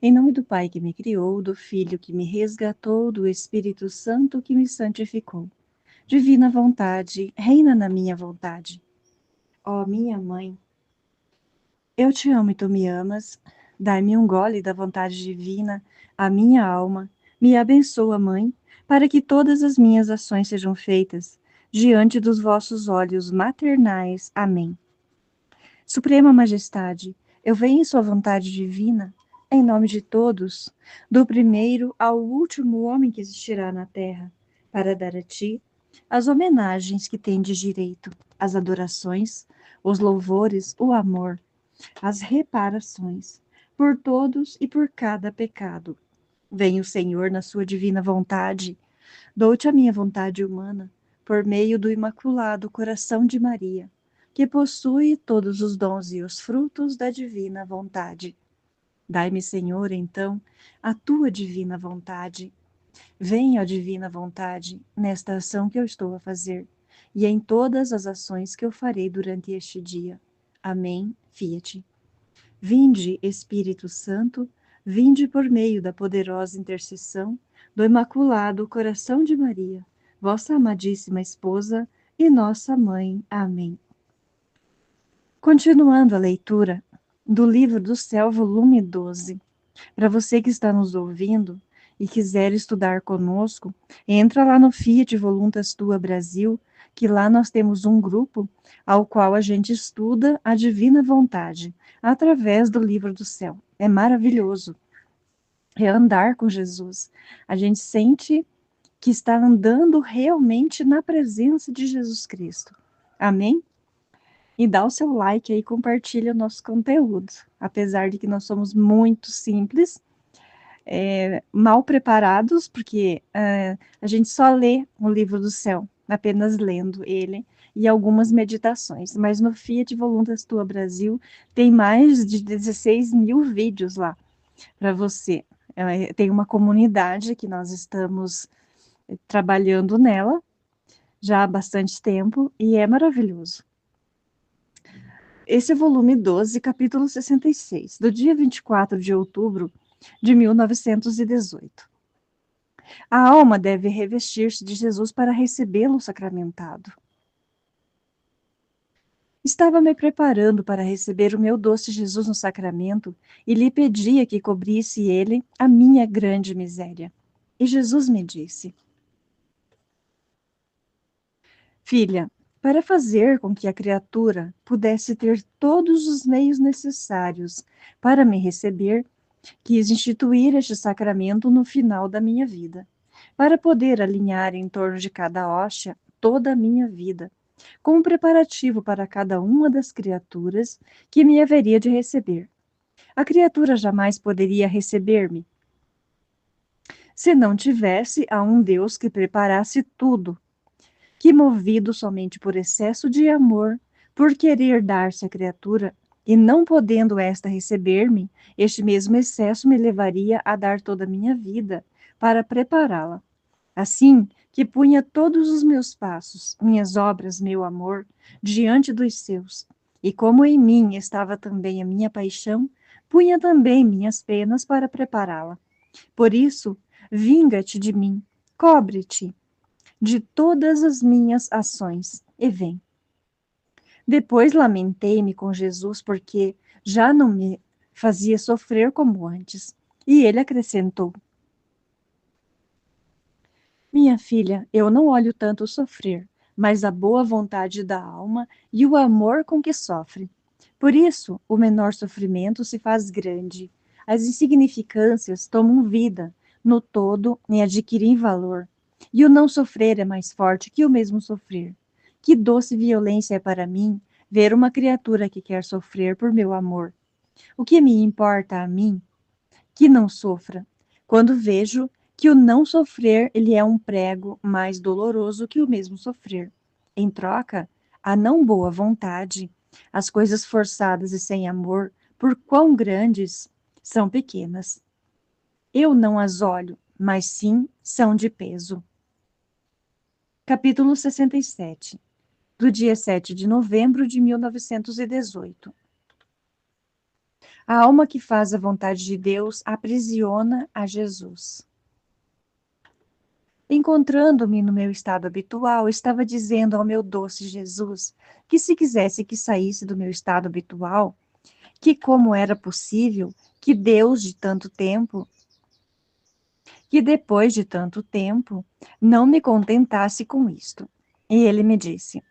Em nome do Pai que me criou, do Filho que me resgatou, do Espírito Santo que me santificou. Divina vontade, reina na minha vontade. Ó minha mãe, eu te amo e tu me amas. Dai-me um gole da vontade divina, a minha alma. Me abençoa, mãe, para que todas as minhas ações sejam feitas diante dos vossos olhos maternais. Amém. Suprema Majestade, eu venho em sua vontade divina, em nome de todos, do primeiro ao último homem que existirá na terra, para dar a ti as homenagens que tendes direito, as adorações, os louvores, o amor, as reparações, por todos e por cada pecado. Venho, Senhor, na sua divina vontade, dou-te a minha vontade humana, por meio do Imaculado Coração de Maria, que possui todos os dons e os frutos da divina vontade. Dai-me, Senhor, então, a tua divina vontade. Venha, ó divina vontade, nesta ação que eu estou a fazer, e em todas as ações que eu farei durante este dia. Amém. Fiat. Vinde, Espírito Santo, vinde por meio da poderosa intercessão do Imaculado Coração de Maria, vossa amadíssima esposa e nossa mãe. Amém. Continuando a leitura do Livro do Céu, volume 12. Para você que está nos ouvindo e quiser estudar conosco, entra lá no Fiat Voluntas Tua Brasil, que lá nós temos um grupo ao qual a gente estuda a divina vontade, através do Livro do Céu. É maravilhoso. É andar com Jesus. A gente sente que está andando realmente na presença de Jesus Cristo. Amém? E dá o seu like aí e compartilha o nosso conteúdo. Apesar de que nós somos muito simples, mal preparados, porque a gente só lê o livro do céu, apenas lendo ele, e algumas meditações. Mas no Fiat Voluntas Tua Brasil tem mais de 16 mil vídeos lá para você. Tem uma comunidade que nós estamos trabalhando nela já há bastante tempo e é maravilhoso. Esse é o volume 12, capítulo 66, do dia 24 de outubro de 1918. A alma deve revestir-se de Jesus para recebê-lo sacramentado. Estava me preparando para receber o meu doce Jesus no sacramento e lhe pedia que cobrisse ele a minha grande miséria. E Jesus me disse: Filha, para fazer com que a criatura pudesse ter todos os meios necessários para me receber, quis instituir este sacramento no final da minha vida, para poder alinhar em torno de cada hóstia toda a minha vida, como preparativo para cada uma das criaturas que me haveria de receber. A criatura jamais poderia receber-me se não tivesse a um Deus que preparasse tudo, que, movido somente por excesso de amor, por querer dar-se à criatura, e não podendo esta receber-me, este mesmo excesso me levaria a dar toda a minha vida para prepará-la. Assim que punha todos os meus passos, minhas obras, meu amor, diante dos seus, e como em mim estava também a minha paixão, punha também minhas penas para prepará-la. Por isso, vinga-te de mim, cobre-te de todas as minhas ações, e vem. Depois lamentei-me com Jesus, porque já não me fazia sofrer como antes. E ele acrescentou: Minha filha, eu não olho tanto o sofrer, mas a boa vontade da alma e o amor com que sofre. Por isso, o menor sofrimento se faz grande. As insignificâncias tomam vida, no todo, e adquirem valor. E o não sofrer é mais forte que o mesmo sofrer. Que doce violência é para mim ver uma criatura que quer sofrer por meu amor. O que me importa a mim que não sofra, quando vejo que o não sofrer ele é um prego mais doloroso que o mesmo sofrer. Em troca, a não boa vontade, as coisas forçadas e sem amor, por quão grandes, são pequenas. Eu não as olho, mas sim são de peso. Capítulo 67, do dia 7 de novembro de 1918. A alma que faz a vontade de Deus aprisiona a Jesus. Encontrando-me no meu estado habitual, estava dizendo ao meu doce Jesus que se quisesse que saísse do meu estado habitual, que como era possível que Deus de tanto tempo, que depois de tanto tempo, não me contentasse com isto. E ele me disse: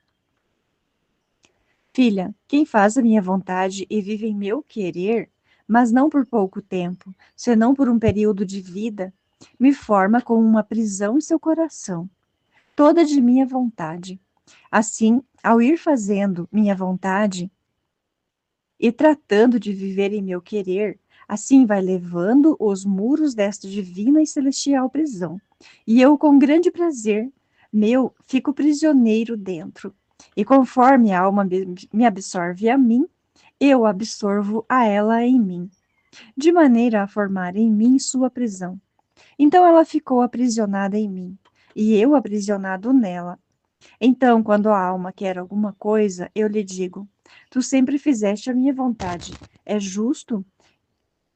Filha, quem faz a minha vontade e vive em meu querer, mas não por pouco tempo, senão por um período de vida, me forma como uma prisão em seu coração, toda de minha vontade. Assim, ao ir fazendo minha vontade e tratando de viver em meu querer, assim vai levando os muros desta divina e celestial prisão. E eu, com grande prazer meu, fico prisioneiro dentro. E conforme a alma me absorve a mim, eu absorvo a ela em mim, de maneira a formar em mim sua prisão. Então ela ficou aprisionada em mim, e eu aprisionado nela. Então, quando a alma quer alguma coisa, eu lhe digo: Tu sempre fizeste a minha vontade. É justo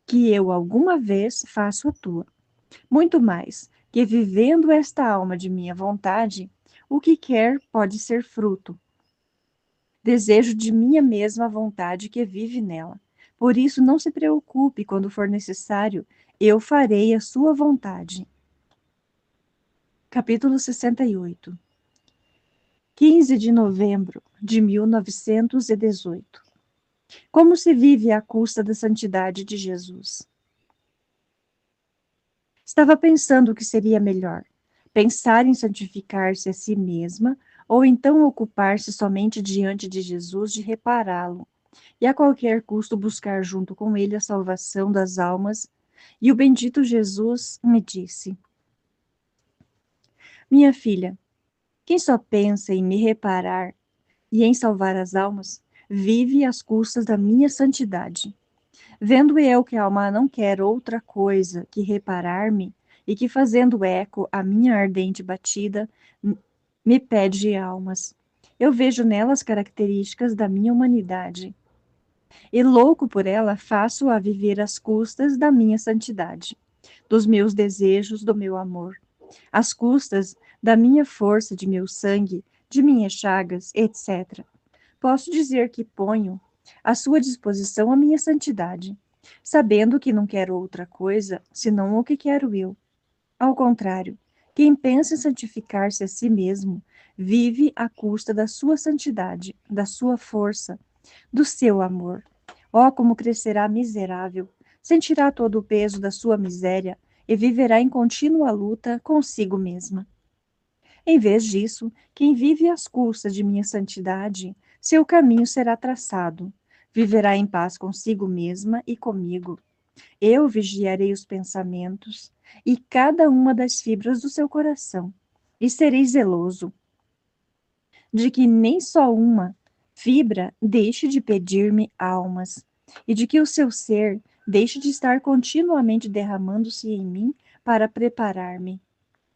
que eu alguma vez faça a tua. Muito mais, que vivendo esta alma de minha vontade, o que quer pode ser fruto. Desejo de minha mesma vontade que vive nela. Por isso, não se preocupe quando for necessário, eu farei a sua vontade. Capítulo 68. 15 de novembro de 1918. Como se vive à custa da santidade de Jesus? Estava pensando o que seria melhor: pensar em santificar-se a si mesma, ou então ocupar-se somente diante de Jesus de repará-lo, e a qualquer custo buscar junto com ele a salvação das almas. E o bendito Jesus me disse: Minha filha, quem só pensa em me reparar e em salvar as almas, vive às custas da minha santidade. Vendo eu que a alma não quer outra coisa que reparar-me, e que fazendo eco à minha ardente batida, me pede almas. Eu vejo nelas características da minha humanidade, e louco por ela, faço-a viver às custas da minha santidade, dos meus desejos, do meu amor, às custas da minha força, de meu sangue, de minhas chagas, etc. Posso dizer que ponho à sua disposição a minha santidade, sabendo que não quero outra coisa senão o que quero eu. Ao contrário, quem pensa em santificar-se a si mesmo, vive à custa da sua santidade, da sua força, do seu amor. Oh, como crescerá miserável, sentirá todo o peso da sua miséria e viverá em contínua luta consigo mesma. Em vez disso, quem vive às custas de minha santidade, seu caminho será traçado. Viverá em paz consigo mesma e comigo. Eu vigiarei os pensamentos e cada uma das fibras do seu coração, e serei zeloso de que nem só uma fibra deixe de pedir-me almas, e de que o seu ser deixe de estar continuamente derramando-se em mim para preparar-me,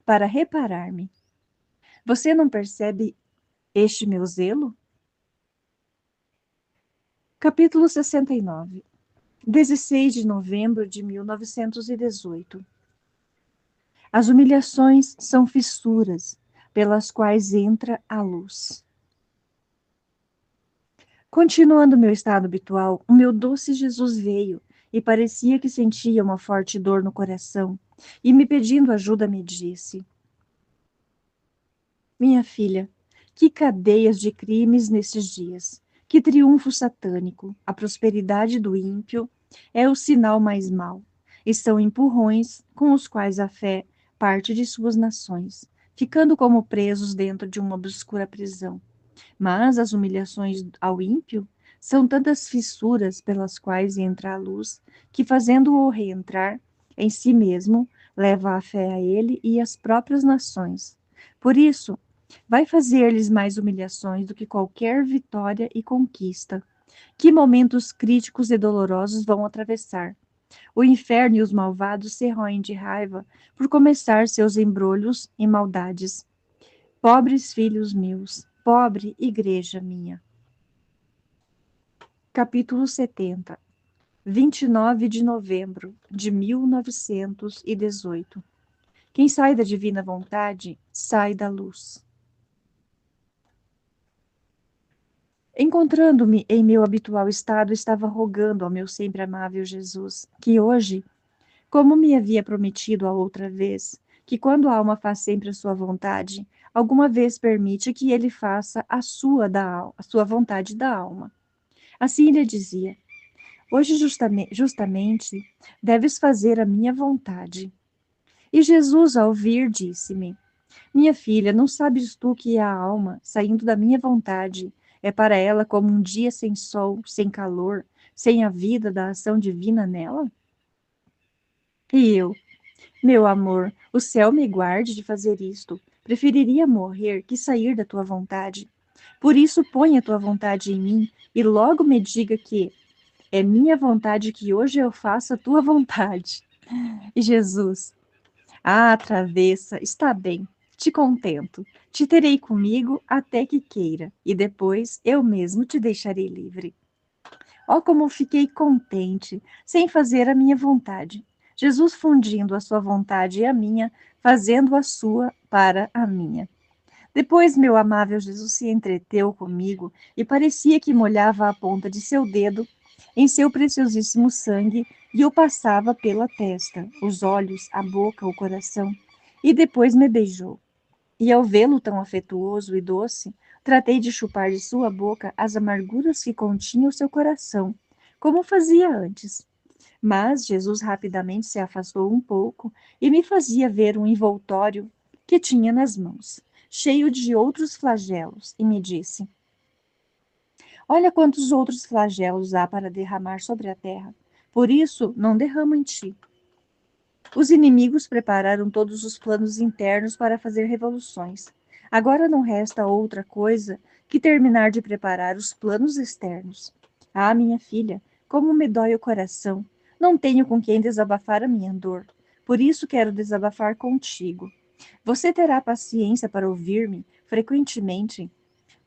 para reparar-me. Você não percebe este meu zelo? Capítulo 69. 16 de novembro de 1918. As humilhações são fissuras pelas quais entra a luz. Continuando meu estado habitual, o meu doce Jesus veio e parecia que sentia uma forte dor no coração, e me pedindo ajuda me disse: Minha filha, que cadeias de crimes nesses dias, que triunfo satânico, a prosperidade do ímpio é o sinal mais mau, e são empurrões com os quais a fé parte de suas nações, ficando como presos dentro de uma obscura prisão. Mas as humilhações ao ímpio são tantas fissuras pelas quais entra a luz, que fazendo-o reentrar em si mesmo, leva a fé a ele e às próprias nações. Por isso, vai fazer-lhes mais humilhações do que qualquer vitória e conquista. Que momentos críticos e dolorosos vão atravessar. O inferno e os malvados se roem de raiva por começar seus embrulhos e maldades. Pobres filhos meus, pobre igreja minha. Capítulo 70. 29 de novembro de 1918. Quem sai da divina vontade, sai da luz. Encontrando-me em meu habitual estado, estava rogando ao meu sempre amável Jesus, que hoje, como me havia prometido a outra vez, que quando a alma faz sempre a sua vontade, alguma vez permite que ele faça a sua vontade da alma. Assim lhe dizia: hoje justamente deves fazer a minha vontade. E Jesus, ao ouvir, disse-me: minha filha, não sabes tu que a alma, saindo da minha vontade, é para ela como um dia sem sol, sem calor, sem a vida da ação divina nela? E eu, meu amor, o céu me guarde de fazer isto. Preferiria morrer que sair da tua vontade. Por isso, põe a tua vontade em mim e logo me diga que é minha vontade que hoje eu faça a tua vontade. E Jesus, ah, travessa, está bem, te contento. Te terei comigo até que queira, e depois eu mesmo te deixarei livre. Oh, como fiquei contente, sem fazer a minha vontade. Jesus fundindo a sua vontade e a minha, fazendo a sua para a minha. Depois, meu amável Jesus se entreteu comigo e parecia que molhava a ponta de seu dedo em seu preciosíssimo sangue e o passava pela testa, os olhos, a boca, o coração, e depois me beijou. E ao vê-lo tão afetuoso e doce, tratei de chupar de sua boca as amarguras que continha o seu coração, como fazia antes. Mas Jesus rapidamente se afastou um pouco e me fazia ver um envoltório que tinha nas mãos, cheio de outros flagelos, e me disse: olha quantos outros flagelos há para derramar sobre a terra. Por isso, não derramo em ti. Os inimigos prepararam todos os planos internos para fazer revoluções. Agora não resta outra coisa que terminar de preparar os planos externos. Ah, minha filha, como me dói o coração. Não tenho com quem desabafar a minha dor. Por isso quero desabafar contigo. Você terá paciência para ouvir-me frequentemente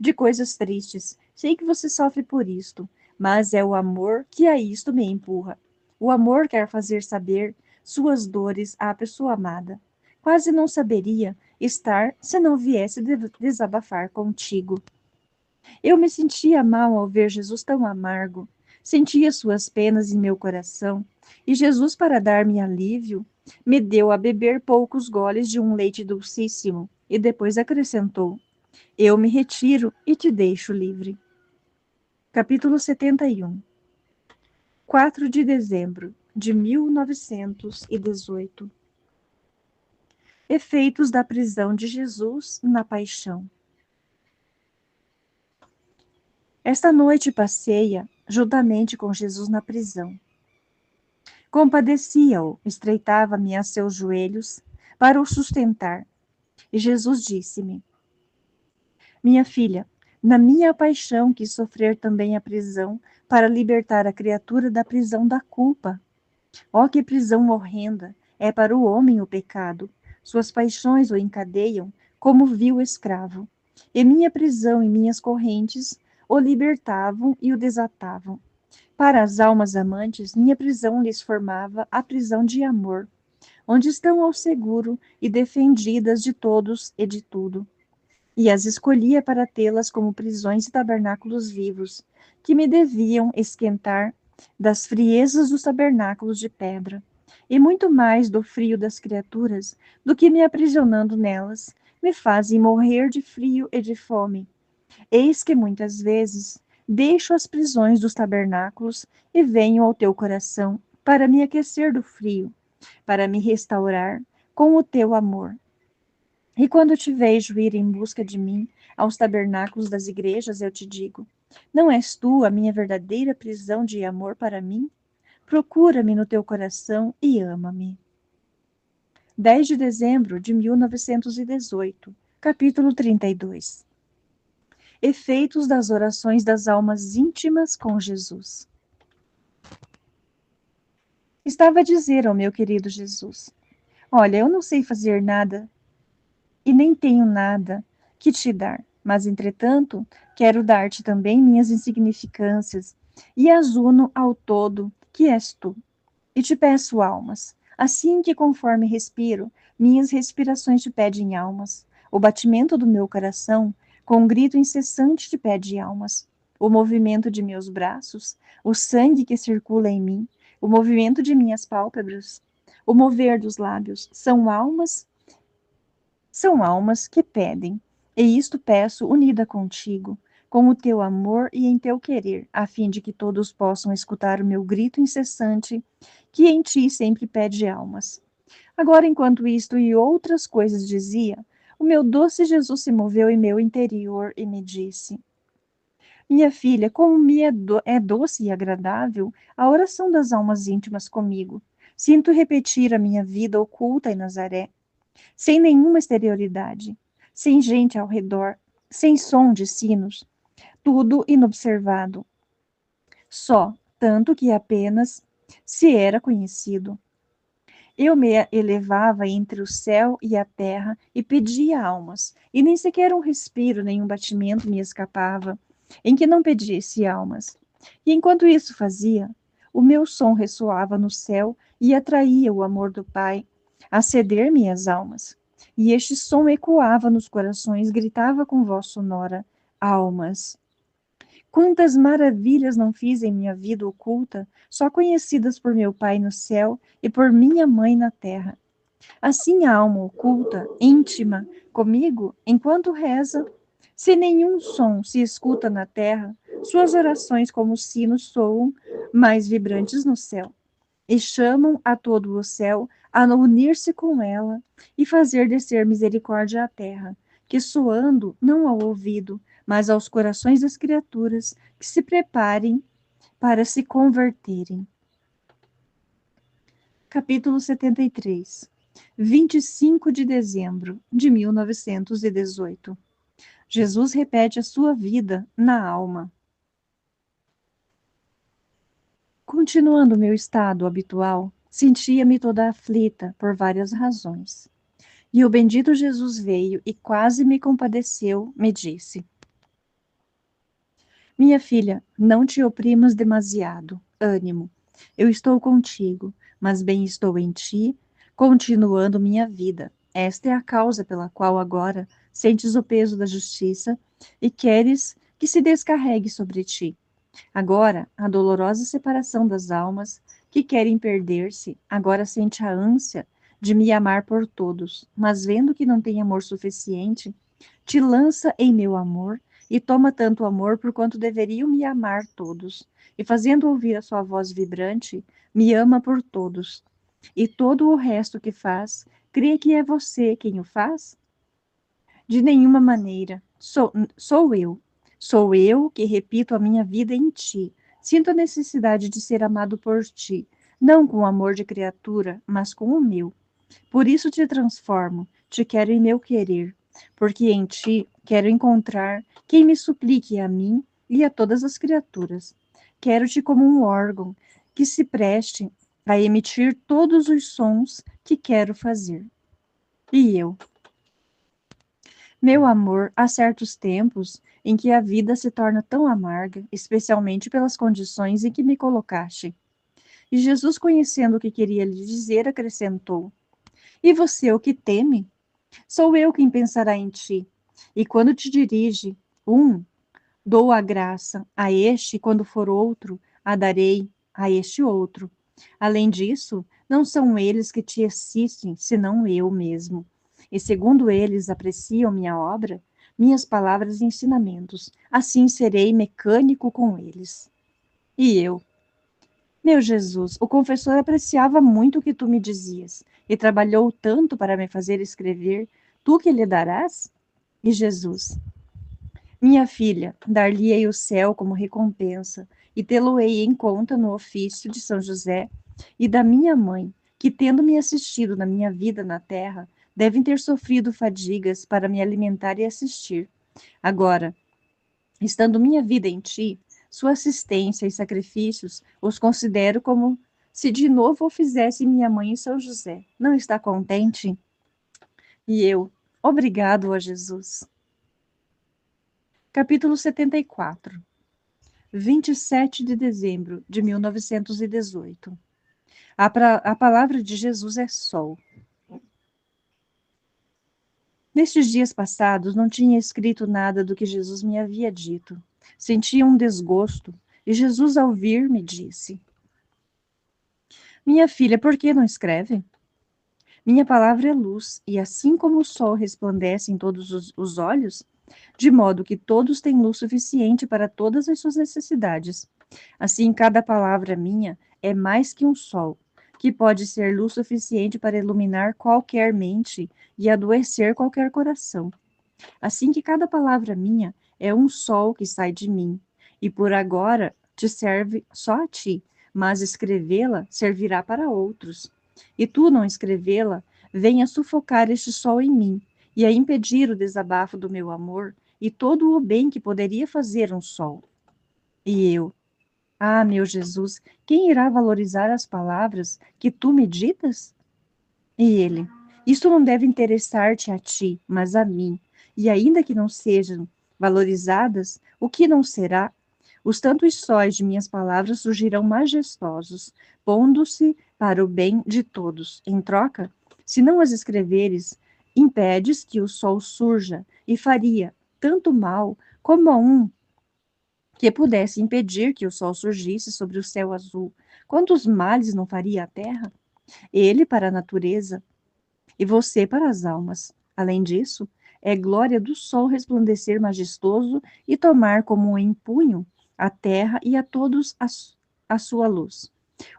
de coisas tristes. Sei que você sofre por isto, mas é o amor que a isto me empurra. O amor quer fazer saber suas dores à pessoa amada. Quase não saberia estar se não viesse desabafar contigo. Eu me sentia mal ao ver Jesus tão amargo. Sentia suas penas em meu coração. E Jesus, para dar-me alívio, me deu a beber poucos goles de um leite dulcíssimo e depois acrescentou: eu me retiro e te deixo livre. Capítulo 71. 4 de dezembro de 1918. Efeitos da prisão de Jesus na paixão. Esta noite passeia juntamente com Jesus na prisão. Compadecia-o, estreitava-me a seus joelhos para o sustentar. E Jesus disse-me: minha filha, na minha paixão quis sofrer também a prisão para libertar a criatura da prisão da culpa. Ó, que prisão horrenda! É para o homem o pecado. Suas paixões o encadeiam como vil escravo. E minha prisão e minhas correntes o libertavam e o desatavam. Para as almas amantes, minha prisão lhes formava a prisão de amor, onde estão ao seguro e defendidas de todos e de tudo. E as escolhia para tê-las como prisões e tabernáculos vivos, que me deviam esquentar das friezas dos tabernáculos de pedra, e muito mais do frio das criaturas, do que me aprisionando nelas, me fazem morrer de frio e de fome. Eis que muitas vezes deixo as prisões dos tabernáculos e venho ao teu coração para me aquecer do frio, para me restaurar com o teu amor. E quando te vejo ir em busca de mim aos tabernáculos das igrejas, eu te digo: não és tu a minha verdadeira prisão de amor para mim? Procura-me no teu coração e ama-me. 10 de dezembro de 1918, capítulo 32. Efeitos das orações das almas íntimas com Jesus. Estava a dizer ao meu querido Jesus: olha, eu não sei fazer nada e nem tenho nada que te dar, mas entretanto quero dar-te também minhas insignificâncias e as uno ao todo que és tu. E te peço almas, assim que conforme respiro, minhas respirações te pedem almas. O batimento do meu coração, com um grito incessante, te pede almas. O movimento de meus braços, o sangue que circula em mim, o movimento de minhas pálpebras, o mover dos lábios, são almas que pedem. E isto peço unida contigo, com o teu amor e em teu querer, a fim de que todos possam escutar o meu grito incessante, que em ti sempre pede almas. Agora, enquanto isto e outras coisas dizia, o meu doce Jesus se moveu em meu interior e me disse: Minha filha, como é doce e agradável a oração das almas íntimas comigo. Sinto repetir a minha vida oculta em Nazaré, sem nenhuma exterioridade, sem gente ao redor, sem som de sinos, tudo inobservado, só, tanto que apenas se era conhecido. Eu me elevava entre o céu e a terra e pedia almas, e nem sequer um respiro, nem um batimento me escapava, em que não pedisse almas. E enquanto isso fazia, o meu som ressoava no céu e atraía o amor do Pai a ceder-me as almas. E este som ecoava nos corações, gritava com voz sonora: almas. Quantas maravilhas não fiz em minha vida oculta, só conhecidas por meu Pai no céu e por minha mãe na terra. Assim a alma oculta, íntima, comigo, enquanto reza, se nenhum som se escuta na terra, suas orações como sinos soam mais vibrantes no céu, e chamam a todo o céu a unir-se com ela e fazer descer misericórdia à terra, que soando não ao ouvido, mas aos corações das criaturas que se preparem para se converterem. Capítulo 73. 25 de dezembro de 1918. Jesus repete a sua vida na alma. Continuando meu estado habitual, sentia-me toda aflita por várias razões. E o bendito Jesus veio e quase me compadeceu, me disse: Minha filha, não te oprimas demasiado. Ânimo, eu estou contigo, mas bem estou em ti, continuando minha vida. Esta é a causa pela qual agora sentes o peso da justiça e queres que se descarregue sobre ti. Agora, a dolorosa separação das almas que querem perder-se, agora sente a ânsia de me amar por todos, mas vendo que não tem amor suficiente, te lança em meu amor e toma tanto amor por quanto deveriam me amar todos, e fazendo ouvir a sua voz vibrante, me ama por todos. E todo o resto que faz, crê que é você quem o faz? De nenhuma maneira. Sou eu. Sou eu que repito a minha vida em ti. Sinto a necessidade de ser amado por ti, não com o amor de criatura, mas com o meu. Por isso te transformo, te quero em meu querer, porque em ti quero encontrar quem me suplique a mim e a todas as criaturas. Quero-te como um órgão que se preste a emitir todos os sons que quero fazer. E eu, meu amor, há certos tempos em que a vida se torna tão amarga, especialmente pelas condições em que me colocaste. E Jesus, conhecendo o que queria lhe dizer, acrescentou: E você o que teme? Sou eu quem pensará em ti. E quando te dirige, dou a graça, a este, quando for outro, a darei a este outro. Além disso, não são eles que te assistem, senão eu mesmo. E segundo eles apreciam minha obra, minhas palavras e ensinamentos, assim serei mecânico com eles. E eu, meu Jesus, o confessor apreciava muito o que tu me dizias, e trabalhou tanto para me fazer escrever, tu que lhe darás? E Jesus, minha filha, dar-lhe-ei o céu como recompensa, e tê-lo-ei em conta no ofício de São José e da minha mãe, que, tendo me assistido na minha vida na terra, devem ter sofrido fadigas para me alimentar e assistir. Agora, estando minha vida em ti, sua assistência e sacrifícios os considero como se de novo o fizesse minha mãe e São José. Não está contente? E eu, obrigado a Jesus. Capítulo 74. 27 de dezembro de 1918. A palavra de Jesus é sol. Nestes dias passados, não tinha escrito nada do que Jesus me havia dito. Sentia um desgosto, e Jesus, ao vir, me disse: Minha filha, por que não escreve? Minha palavra é luz, e assim como o sol resplandece em todos os olhos, de modo que todos têm luz suficiente para todas as suas necessidades. Assim, cada palavra minha é mais que um sol, que pode ser luz suficiente para iluminar qualquer mente e adoecer qualquer coração. Assim que cada palavra minha é um sol que sai de mim, e por agora te serve só a ti, mas escrevê-la servirá para outros. E tu, não escrevê-la, venha sufocar este sol em mim, e a impedir o desabafo do meu amor e todo o bem que poderia fazer um sol. E eu, meu Jesus, quem irá valorizar as palavras que tu me ditas? E ele, isso não deve interessar-te a ti, mas a mim. E ainda que não sejam valorizadas, o que não será? Os tantos sóis de minhas palavras surgirão majestosos, pondo-se para o bem de todos. Em troca, se não as escreveres, impedes que o sol surja, e faria tanto mal como a um que pudesse impedir que o sol surgisse sobre o céu azul. Quantos males não faria a terra? Ele para a natureza, e você para as almas. Além disso, é glória do sol resplandecer majestoso e tomar como em punho a terra e a todos a sua luz.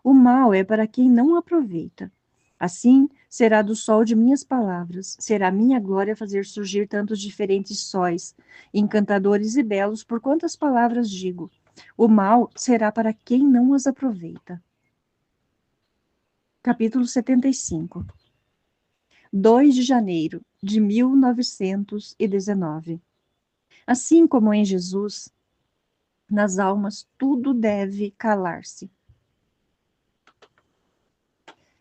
O mal é para quem não aproveita. Assim será do sol de minhas palavras, será minha glória fazer surgir tantos diferentes sóis, encantadores e belos, por quantas palavras digo. O mal será para quem não as aproveita. Capítulo 75. 2 de janeiro de 1919. Assim como em Jesus, nas almas tudo deve calar-se.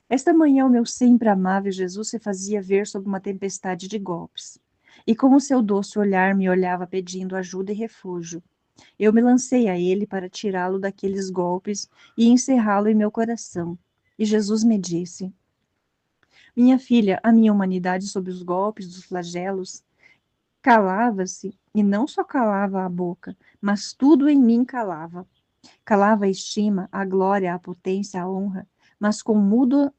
Esta manhã o meu sempre amável Jesus se fazia ver sob uma tempestade de golpes, e com o seu doce olhar me olhava pedindo ajuda e refúgio. Eu me lancei a ele para tirá-lo daqueles golpes e encerrá-lo em meu coração. E Jesus me disse: Minha filha, a minha humanidade sob os golpes dos flagelos calava-se, e não só calava a boca, mas tudo em mim calava. Calava a estima, a glória, a potência, a honra, mas com muda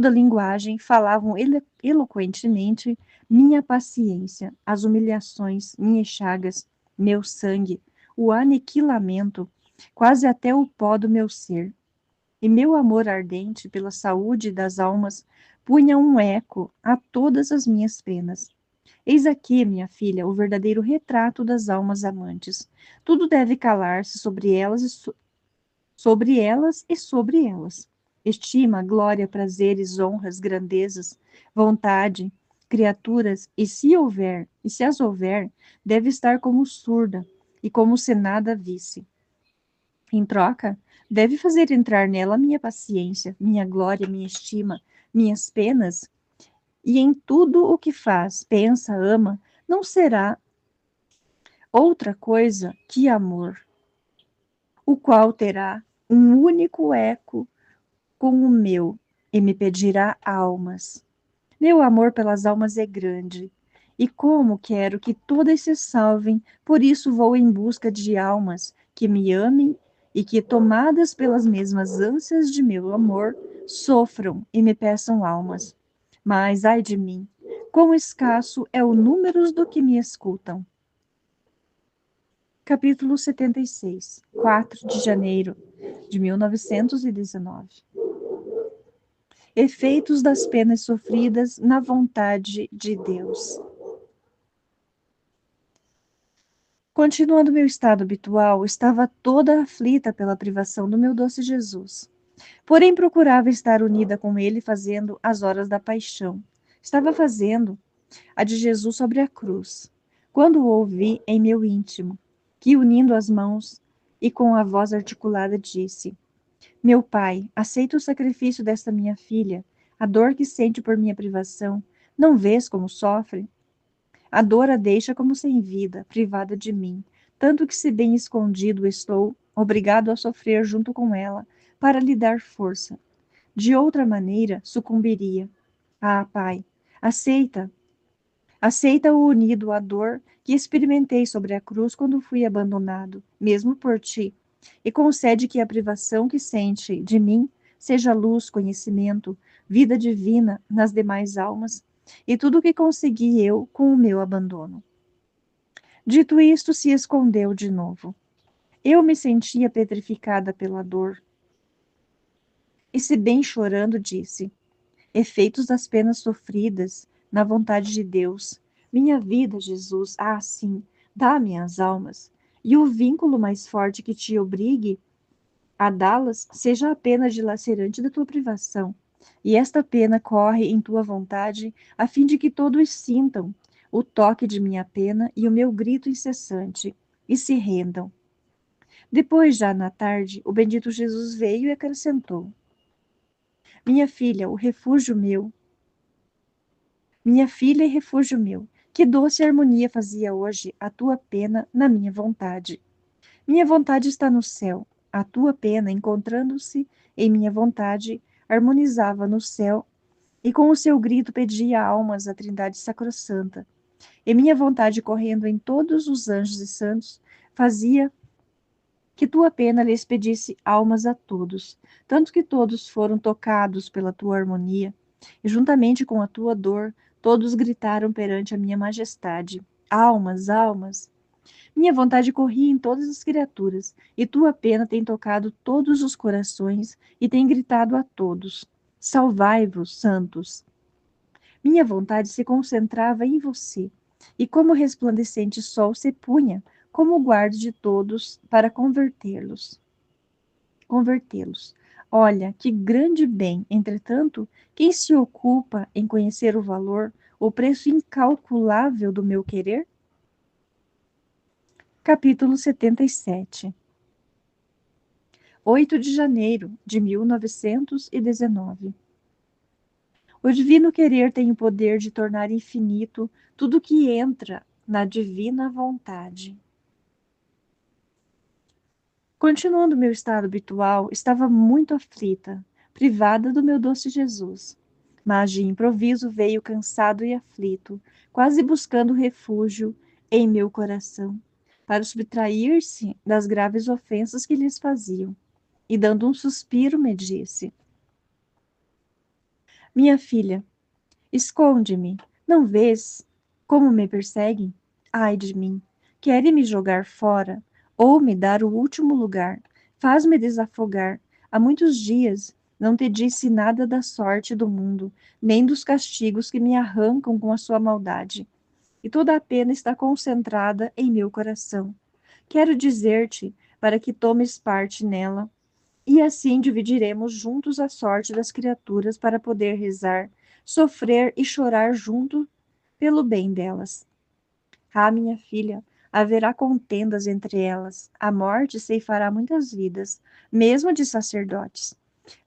linguagem falavam eloquentemente minha paciência, as humilhações, minhas chagas, meu sangue, o aniquilamento, quase até o pó do meu ser. E meu amor ardente pela saúde das almas punha um eco a todas as minhas penas. Eis aqui, minha filha, o verdadeiro retrato das almas amantes. Tudo deve calar-se sobre elas sobre elas e sobre elas. Estima, glória, prazeres, honras, grandezas, vontade, criaturas, e se as houver, deve estar como surda, e como se nada visse. Em troca, deve fazer entrar nela minha paciência, minha glória, minha estima, minhas penas, e em tudo o que faz, pensa, ama, não será outra coisa que amor, o qual terá um único eco com o meu e me pedirá almas. Meu amor pelas almas é grande, e como quero que todas se salvem, por isso vou em busca de almas que me amem e que, tomadas pelas mesmas ânsias de meu amor, sofram e me peçam almas. Mas, ai de mim, quão escasso é o número do que me escutam. Capítulo 76, 4 de janeiro de 1919. Efeitos das penas sofridas na vontade de Deus. Continuando meu estado habitual, estava toda aflita pela privação do meu doce Jesus. Porém, procurava estar unida com ele, fazendo as horas da paixão. Estava fazendo a de Jesus sobre a cruz, quando o ouvi em meu íntimo, que, unindo as mãos e com a voz articulada, disse: Meu pai, aceita o sacrifício desta minha filha, a dor que sente por minha privação. Não vês como sofre? A dor a deixa como sem vida, privada de mim, tanto que, se bem escondido estou, obrigado a sofrer junto com ela, para lhe dar força. De outra maneira, sucumbiria. Ah, Pai, aceita, aceita-o unido à dor que experimentei sobre a cruz quando fui abandonado, mesmo por ti, e concede que a privação que sente de mim seja luz, conhecimento, vida divina nas demais almas, e tudo o que consegui eu com o meu abandono. Dito isto, se escondeu de novo. Eu me sentia petrificada pela dor, e se bem chorando, disse: efeitos das penas sofridas, na vontade de Deus. Minha vida, Jesus, ah, sim, dá-me as almas. E o vínculo mais forte que te obrigue a dá-las seja a pena dilacerante da tua privação. E esta pena corre em tua vontade, a fim de que todos sintam o toque de minha pena e o meu grito incessante, e se rendam. Depois, já na tarde, o bendito Jesus veio e acrescentou: minha filha, o refúgio meu, minha filha e refúgio meu, que doce harmonia fazia hoje a tua pena na minha vontade. Minha vontade está no céu, a tua pena, encontrando-se em minha vontade, harmonizava no céu, e com o seu grito pedia almas à Trindade Sacrossanta. E minha vontade, correndo em todos os anjos e santos, fazia que tua pena lhes pedisse almas a todos, tanto que todos foram tocados pela tua harmonia, e juntamente com a tua dor, todos gritaram perante a minha majestade: almas, almas! Minha vontade corria em todas as criaturas, e tua pena tem tocado todos os corações e tem gritado a todos: salvai-vos, santos! Minha vontade se concentrava em você, e como resplandecente sol se punha como guarda de todos para convertê-los. Olha, que grande bem, entretanto, quem se ocupa em conhecer o valor, o preço incalculável do meu querer? Capítulo 77. 8 de janeiro de 1919. O divino querer tem o poder de tornar infinito tudo que entra na divina vontade. Continuando meu estado habitual, estava muito aflita, privada do meu doce Jesus. Mas de improviso veio cansado e aflito, quase buscando refúgio em meu coração, para subtrair-se das graves ofensas que lhes faziam. E dando um suspiro, me disse: minha filha, esconde-me, não vês como me perseguem? Ai de mim, querem me jogar fora, ou me dar o último lugar, faz-me desafogar. Há muitos dias não te disse nada da sorte do mundo, nem dos castigos que me arrancam com a sua maldade. E toda a pena está concentrada em meu coração. Quero dizer-te, para que tomes parte nela, e assim dividiremos juntos a sorte das criaturas para poder rezar, sofrer e chorar junto pelo bem delas. Ah, minha filha, haverá contendas entre elas. A morte ceifará muitas vidas, mesmo de sacerdotes.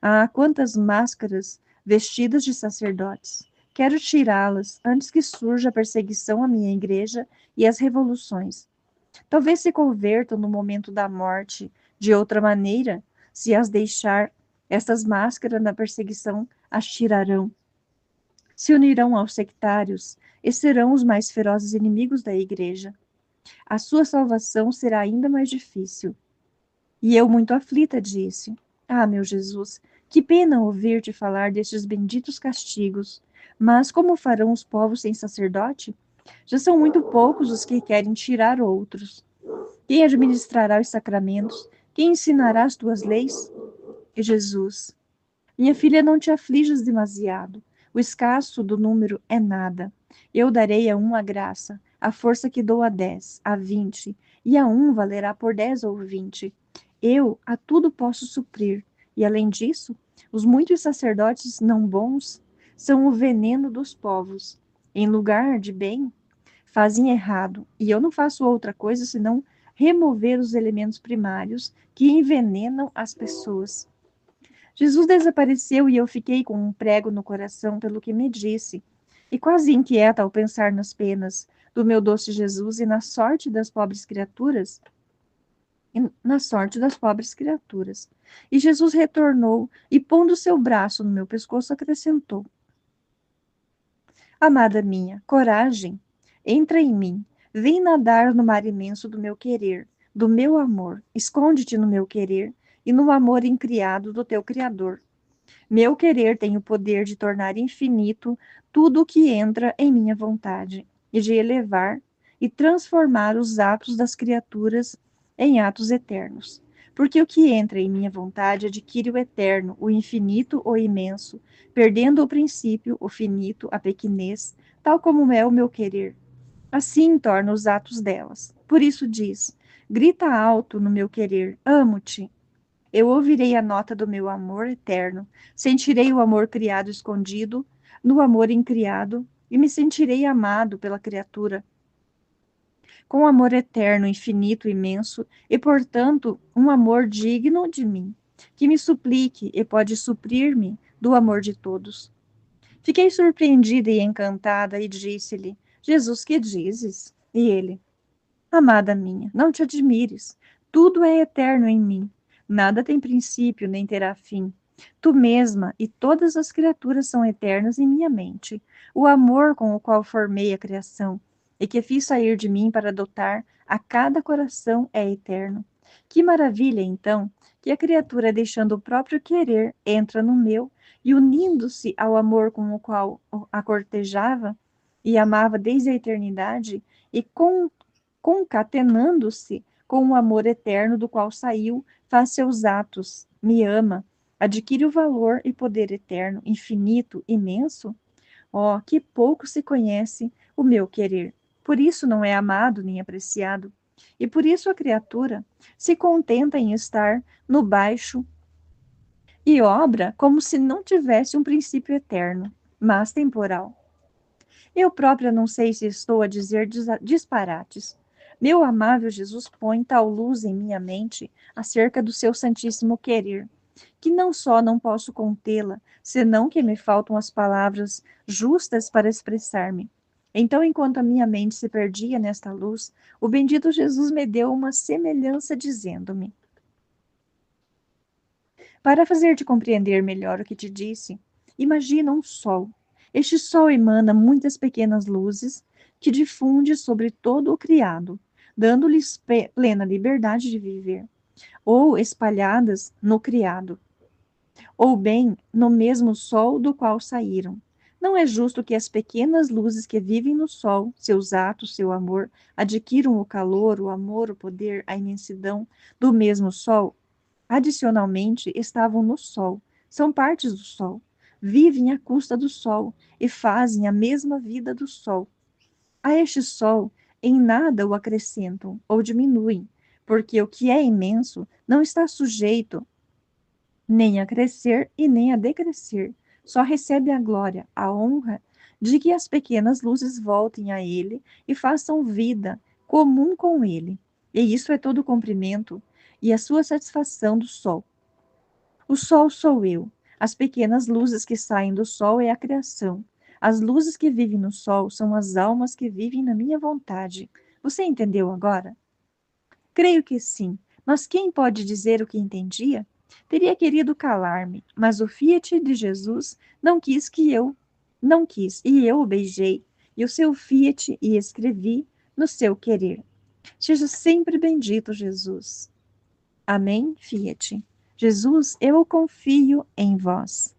Ah, quantas máscaras vestidas de sacerdotes! Quero tirá-las antes que surja a perseguição à minha igreja e as revoluções. Talvez se convertam no momento da morte. De outra maneira, se as deixar, estas máscaras na perseguição as tirarão. Se unirão aos sectários e serão os mais ferozes inimigos da igreja. A sua salvação será ainda mais difícil. E eu, muito aflita, disse: ah, meu Jesus, que pena ouvir-te falar destes benditos castigos. Mas como farão os povos sem sacerdote? Já são muito poucos os que querem tirar outros. Quem administrará os sacramentos? Quem ensinará as tuas leis? E Jesus: minha filha, não te aflijas demasiado. O escasso do número é nada. Eu darei a um a graça, a força que dou a 10, a 20, e a um valerá por 10 ou 20. Eu a tudo posso suprir. E além disso, os muitos sacerdotes não bons são o veneno dos povos. Em lugar de bem, fazem errado. E eu não faço outra coisa senão remover os elementos primários que envenenam as pessoas. Jesus desapareceu e eu fiquei com um prego no coração pelo que me disse, e quase inquieta ao pensar nas penas do meu doce Jesus e na sorte das pobres criaturas. na sorte das pobres criaturas. E Jesus retornou e, pondo seu braço no meu pescoço, acrescentou: Amada minha, coragem, entra em mim, vem nadar no mar imenso do meu querer, do meu amor, esconde-te no meu querer e no amor incriado do teu Criador. Meu querer tem o poder de tornar infinito tudo o que entra em minha vontade, e de elevar e transformar os atos das criaturas em atos eternos. Porque o que entra em minha vontade adquire o eterno, o infinito, o imenso, perdendo o princípio, o finito, a pequenez, tal como é o meu querer. Assim torna os atos delas. Por isso diz: grita alto no meu querer, amo-te. Eu ouvirei a nota do meu amor eterno, sentirei o amor criado escondido no amor incriado, e me sentirei amado pela criatura, com amor eterno, infinito, imenso, e, portanto, um amor digno de mim, que me suplique e pode suprir-me do amor de todos. Fiquei surpreendida e encantada e disse-lhe: Jesus, que dizes? E ele: Amada minha, não te admires. Tudo é eterno em mim. Nada tem princípio nem terá fim. Tu mesma e todas as criaturas são eternas em minha mente. O amor com o qual formei a criação e que fiz sair de mim para dotar a cada coração é eterno. Que maravilha, então, que a criatura, deixando o próprio querer, entra no meu e, unindo-se ao amor com o qual a cortejava e amava desde a eternidade, e concatenando-se com o amor eterno do qual saiu, faz seus atos, me ama, adquire o valor e poder eterno, infinito, imenso? Oh, que pouco se conhece o meu querer. Por isso não é amado nem apreciado. E por isso a criatura se contenta em estar no baixo e obra como se não tivesse um princípio eterno, mas temporal. Eu própria não sei se estou a dizer disparates. Meu amável Jesus põe tal luz em minha mente acerca do seu santíssimo querer, que não só não posso contê-la, senão que me faltam as palavras justas para expressar-me. Então, enquanto a minha mente se perdia nesta luz, o bendito Jesus me deu uma semelhança, dizendo-me: Para fazer-te compreender melhor o que te disse, imagina um sol. Este sol emana muitas pequenas luzes que difunde sobre todo o criado, dando-lhes plena liberdade de viver, ou espalhadas no criado, ou bem no mesmo sol do qual saíram. Não é justo que as pequenas luzes que vivem no sol, seus atos, seu amor, adquiram o calor, o amor, o poder, a imensidão do mesmo sol? Adicionalmente, estavam no sol, são partes do sol, vivem à custa do sol e fazem a mesma vida do sol. A este sol, em nada o acrescentam ou diminuem, porque o que é imenso não está sujeito nem a crescer e nem a decrescer, só recebe a glória, a honra de que as pequenas luzes voltem a ele e façam vida comum com ele. E isso é todo o comprimento e a sua satisfação do sol. O sol sou eu. As pequenas luzes que saem do sol é a criação. As luzes que vivem no sol são as almas que vivem na minha vontade. Você entendeu agora? Creio que sim, mas quem pode dizer o que entendia? Teria querido calar-me, mas o Fiat de Jesus não quis, e eu o beijei, e o seu Fiat e escrevi no seu querer. Seja sempre bendito, Jesus. Amém, Fiat. Jesus, eu confio em vós.